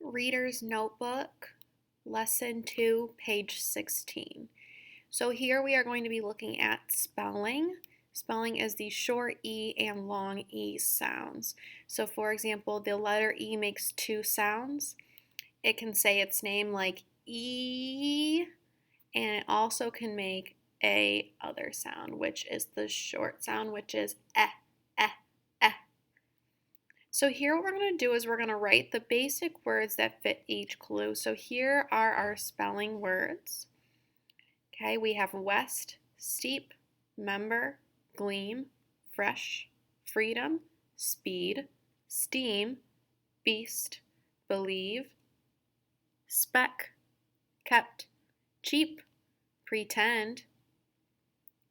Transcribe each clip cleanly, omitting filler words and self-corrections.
Reader's Notebook, Lesson 2, page 16. So here we are going to be looking at spelling. Spelling is the short E and long E sounds. So for example, the letter E makes two sounds. It can say its name like E, and it also can make a other sound, which is the short sound, which is eh, eh, eh. So here what we're going to do is we're going to write the basic words that fit each clue. So here are our spelling words. Okay, we have west, steep, member, gleam, fresh, freedom, speed, steam, beast, believe, spec, kept, cheap, pretend,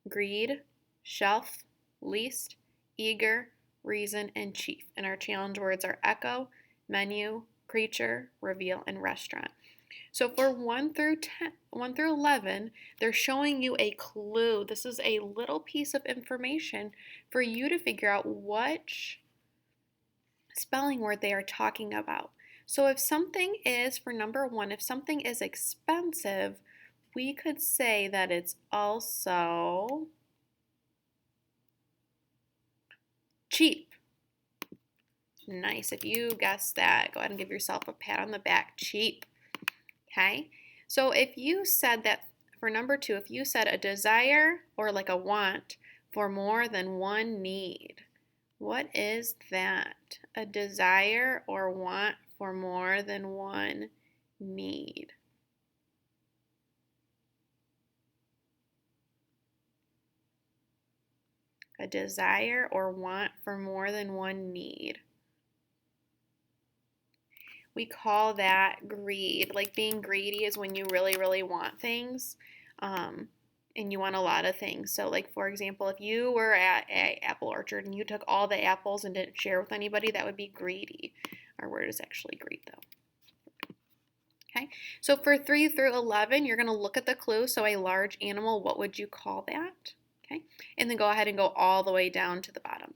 greed, shelf, least, eager, reason, and chief. And our challenge words are echo, menu, creature, reveal, and restaurant. So for 1 through 11, they're showing you a clue. This is a little piece of information for you to figure out which spelling word they are talking about. So if something is, for number 1, if something is expensive, we could say that it's also cheap. Nice. If you guessed that, go ahead and give yourself a pat on the back. Cheap. Okay? So if you said that, for number 2, if you said a desire or like a want for more than one need, what is that? A desire or want for more than one need. A desire or want for more than one need. We call that greed. Like being greedy is when you really, really want things, and you want a lot of things. So like, for example, if you were at an apple orchard and you took all the apples and didn't share with anybody, that would be greedy. Our word is actually greed though. Okay, so for 3 through 11, you're going to look at the clue. So a large animal, what would you call that? Okay, and then go ahead and go all the way down to the bottom.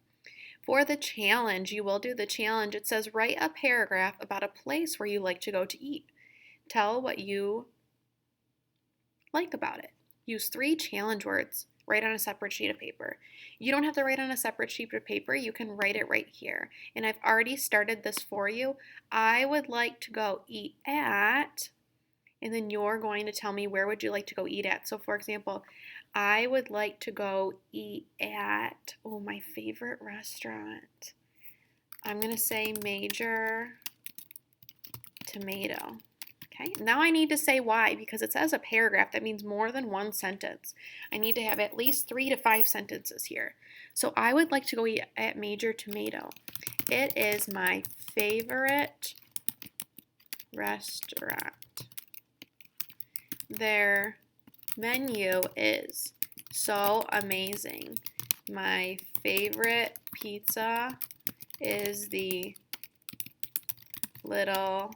For the challenge, you will do the challenge. It says write a paragraph about a place where you like to go to eat. Tell what you like about it. Use 3 challenge words. Write on a separate sheet of paper. You don't have to write on a separate sheet of paper. You can write it right here. And I've already started this for you. I would like to go eat at, and then you're going to tell me where would you like to go eat at. So for example, I would like to go eat at, my favorite restaurant. I'm going to say Major Tomato. Okay, now I need to say why, because it says a paragraph. That means more than one sentence. I need to have at least 3 to 5 sentences here. So I would like to go eat at Major Tomato. It is my favorite restaurant. Their menu is so amazing. My favorite pizza is the Little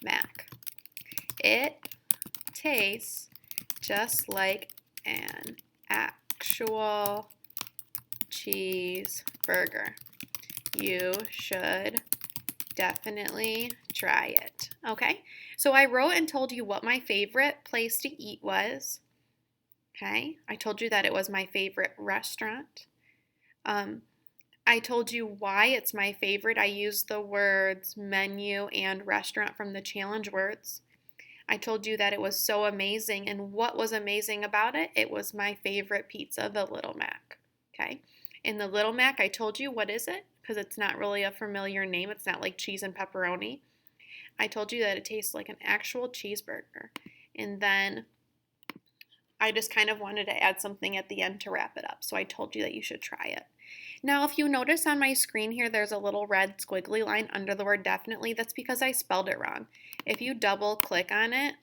Mac. It tastes just like an actual cheeseburger. You should definitely try it. Okay, so I wrote and told you what my favorite place to eat was. Okay, I told you that it was my favorite restaurant. I told you why it's my favorite. I used the words menu and restaurant from the challenge words. I told you that it was so amazing, and what was amazing about it? It was my favorite pizza, the Little Mac. Okay, in the Little Mac, I told you what is it? Because it's not really a familiar name. It's not like cheese and pepperoni. I told you that it tastes like an actual cheeseburger. And then I just kind of wanted to add something at the end to wrap it up. So I told you that you should try it. Now, if you notice on my screen here, there's a little red squiggly line under the word definitely. That's because I spelled it wrong. If you double click on it,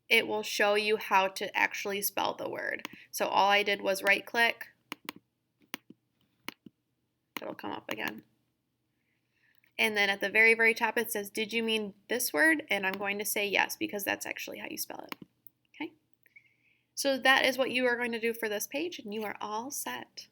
it will show you how to actually spell the word. So all I did was right click. It'll come up again. And then at the very, very top, it says, did you mean this word? And I'm going to say yes, because that's actually how you spell it. Okay. So that is what you are going to do for this page, and you are all set.